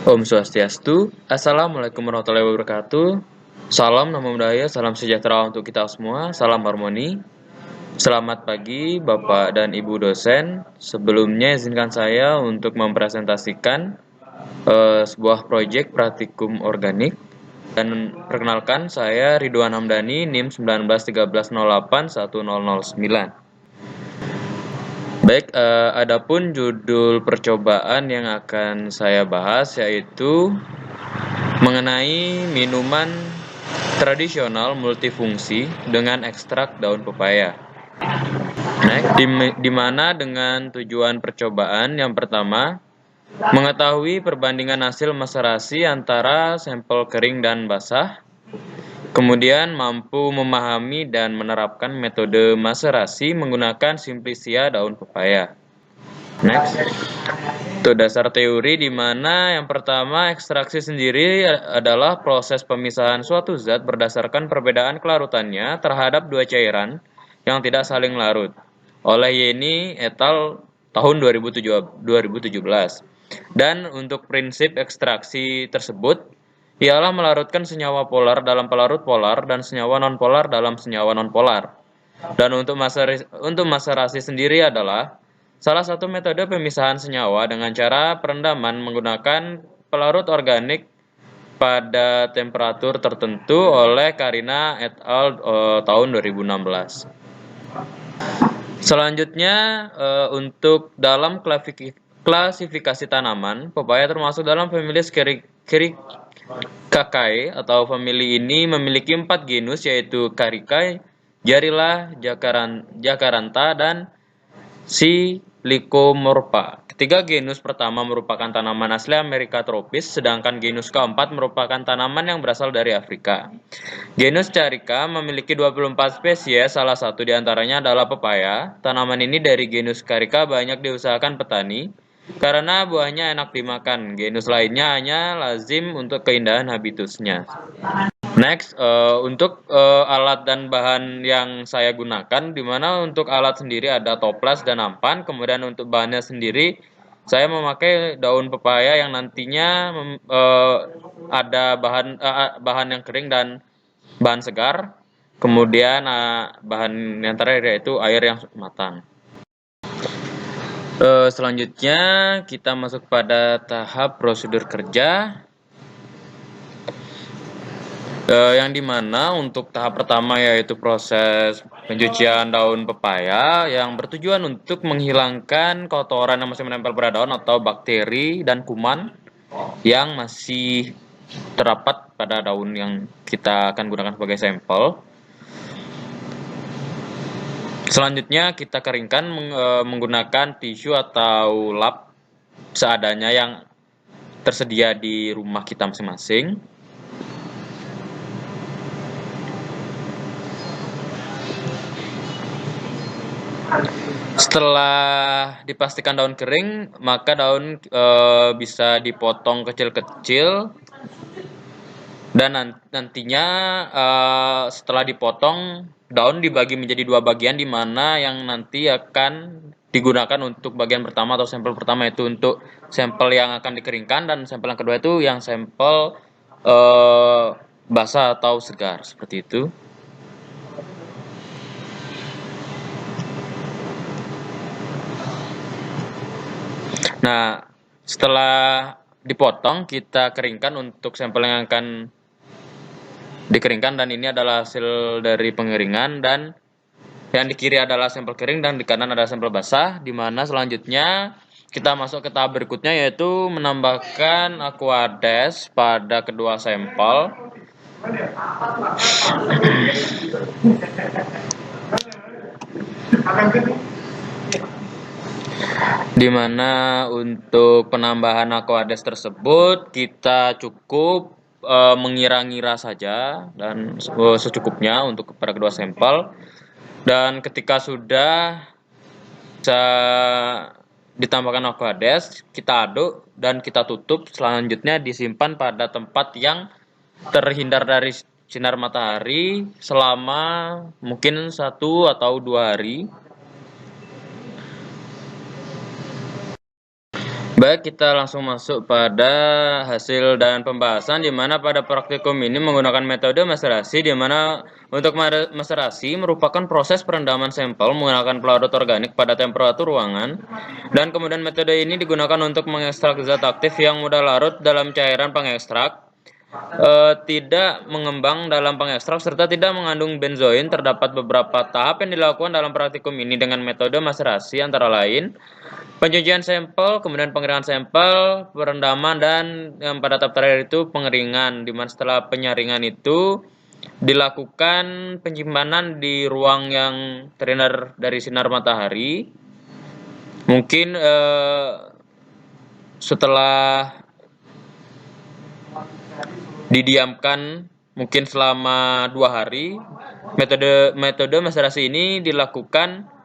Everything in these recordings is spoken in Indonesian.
Om Swastiastu, Assalamualaikum warahmatullahi wabarakatuh. Salam Namo Buddhaya, salam sejahtera untuk kita semua, salam harmoni. Selamat pagi Bapak dan Ibu dosen. Sebelumnya izinkan saya untuk mempresentasikan sebuah proyek praktikum organik. Dan perkenalkan saya Ridwan Hamdani, NIM 1913081009. Baik, adapun judul percobaan yang akan saya bahas yaitu mengenai minuman tradisional multifungsi dengan ekstrak daun pepaya. Nah, di mana dengan tujuan percobaan yang pertama, mengetahui perbandingan hasil maserasi antara sampel kering dan basah, kemudian mampu memahami dan menerapkan metode maserasi menggunakan simplicia daun pepaya. Next. Itu dasar teori di mana yang pertama ekstraksi sendiri adalah proses pemisahan suatu zat berdasarkan perbedaan kelarutannya terhadap dua cairan yang tidak saling larut oleh Yeni et al. Tahun 2017. Dan untuk prinsip ekstraksi tersebut ialah melarutkan senyawa polar dalam pelarut polar dan senyawa nonpolar dalam senyawa nonpolar. Dan untuk maserasi sendiri adalah salah satu metode pemisahan senyawa dengan cara perendaman menggunakan pelarut organik pada temperatur tertentu oleh Karina et al. Tahun 2016. Selanjutnya, untuk dalam klasifikasi tanaman, pepaya termasuk dalam famili Caricaceae atau famili ini memiliki 4 genus yaitu Carica, Jarila, Jacaranta, dan Silicomorpha. Ketiga genus pertama merupakan tanaman asli Amerika tropis, sedangkan genus keempat merupakan tanaman yang berasal dari Afrika. Genus Carica memiliki 24 spesies, salah satu diantaranya adalah pepaya. Tanaman ini dari genus Carica banyak diusahakan petani karena buahnya enak dimakan. Genus lainnya hanya lazim untuk keindahan habitusnya. Next, untuk alat dan bahan yang saya gunakan, di mana untuk alat sendiri ada toples dan nampan, kemudian untuk bahannya sendiri, saya memakai daun pepaya yang nantinya ada bahan yang kering dan bahan segar, kemudian bahan yang terakhir yaitu air yang matang. Selanjutnya kita masuk pada tahap prosedur kerja. Yang dimana untuk tahap pertama yaitu proses pencucian daun pepaya yang bertujuan untuk menghilangkan kotoran yang masih menempel pada daun atau bakteri dan kuman yang masih terdapat pada daun yang kita akan gunakan sebagai sampel. Selanjutnya kita keringkan menggunakan tisu atau lap seadanya yang tersedia di rumah kita masing-masing. Setelah dipastikan daun kering, maka daun bisa dipotong kecil-kecil dan nantinya setelah dipotong daun dibagi menjadi 2 bagian, di mana yang nanti akan digunakan untuk bagian pertama atau sampel pertama itu untuk sampel yang akan dikeringkan, dan sampel yang kedua itu yang sampel basah atau segar seperti itu. Nah, setelah dipotong, kita keringkan untuk sampel yang akan dikeringkan, dan ini adalah hasil dari pengeringan, dan yang di kiri adalah sampel kering dan di kanan ada sampel basah, di mana selanjutnya kita masuk ke tahap berikutnya yaitu menambahkan aquades pada kedua sampel. Di mana untuk penambahan aquades tersebut kita cukup mengira-ngira saja dan secukupnya untuk pada kedua sampel. Dan ketika sudah bisa ditambahkan aquades, kita aduk dan kita tutup. Selanjutnya disimpan pada tempat yang terhindar dari sinar matahari selama mungkin 1 atau 2 hari. Baik, kita langsung masuk pada hasil dan pembahasan di mana pada praktikum ini menggunakan metode maserasi di mana untuk maserasi merupakan proses perendaman sampel menggunakan pelarut organik pada temperatur ruangan dan kemudian metode ini digunakan untuk mengekstrak zat aktif yang mudah larut dalam cairan pengekstrak, tidak mengembang dalam pengekstrak serta tidak mengandung benzoin. Terdapat beberapa tahap yang dilakukan dalam praktikum ini dengan metode maserasi antara lain pencucian sampel, kemudian pengeringan sampel, perendaman, dan yang pada tahap terakhir itu pengeringan. Di mana setelah penyaringan itu dilakukan penyimpanan di ruang yang terhindar dari sinar matahari. Mungkin setelah didiamkan mungkin selama 2 hari, metode maserasi ini dilakukan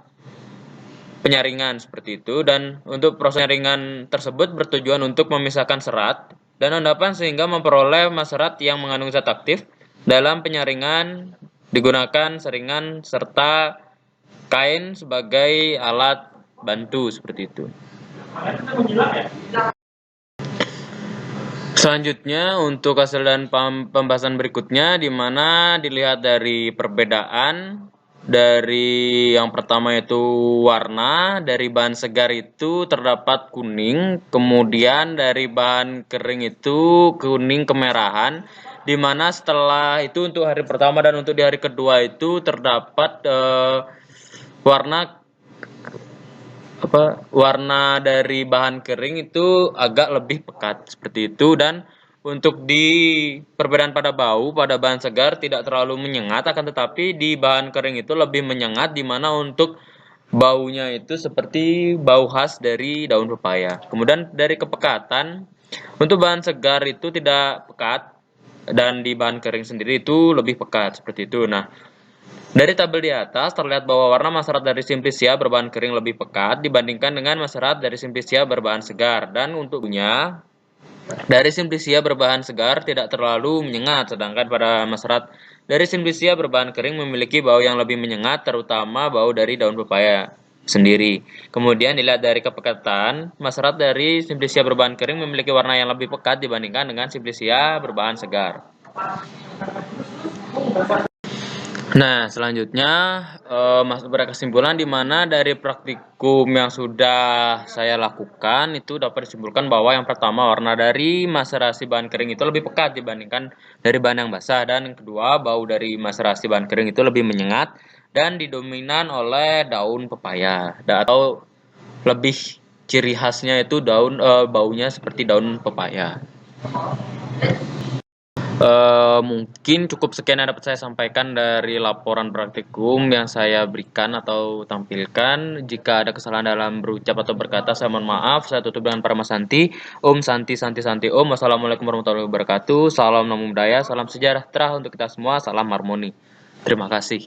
penyaringan seperti itu, dan untuk proses penyaringan tersebut bertujuan untuk memisahkan serat dan endapan sehingga memperoleh serat yang mengandung zat aktif. Dalam penyaringan digunakan saringan serta kain sebagai alat bantu seperti itu. Selanjutnya untuk hasil dan pembahasan berikutnya di mana dilihat dari perbedaan dari yang pertama itu warna dari bahan segar itu terdapat kuning, kemudian dari bahan kering itu kuning kemerahan, di mana setelah itu untuk hari pertama dan untuk di hari kedua itu terdapat warna dari bahan kering itu agak lebih pekat seperti itu. Dan untuk di perbedaan pada bau, pada bahan segar tidak terlalu menyengat, akan tetapi di bahan kering itu lebih menyengat, di mana untuk baunya itu seperti bau khas dari daun pepaya. Kemudian dari kepekatan, untuk bahan segar itu tidak pekat dan di bahan kering sendiri itu lebih pekat seperti itu. Nah, dari tabel di atas terlihat bahwa warna maserat dari Simplicia berbahan kering lebih pekat dibandingkan dengan maserat dari Simplicia berbahan segar, dan untuknya dari Simplicia berbahan segar tidak terlalu menyengat, sedangkan pada maserat dari Simplicia berbahan kering memiliki bau yang lebih menyengat, terutama bau dari daun pepaya sendiri. Kemudian dilihat dari kepekatan, maserat dari Simplicia berbahan kering memiliki warna yang lebih pekat dibandingkan dengan Simplicia berbahan segar. Nah, selanjutnya masuk pada kesimpulan di mana dari praktikum yang sudah saya lakukan itu dapat disimpulkan bahwa yang pertama warna dari maserasi bahan kering itu lebih pekat dibandingkan dari bahan yang basah, dan yang kedua bau dari maserasi bahan kering itu lebih menyengat dan didominan oleh daun pepaya atau lebih ciri khasnya itu baunya seperti daun pepaya. Mungkin cukup sekian yang dapat saya sampaikan dari laporan praktikum yang saya berikan atau tampilkan. Jika ada kesalahan dalam berucap atau berkata, saya mohon maaf. Saya tutup dengan Parama Santi. Om Santi Santi Santi Om. Wassalamualaikum warahmatullahi wabarakatuh. Salam Namo Buddhaya, salam sejahtera untuk kita semua, salam harmoni. Terima kasih.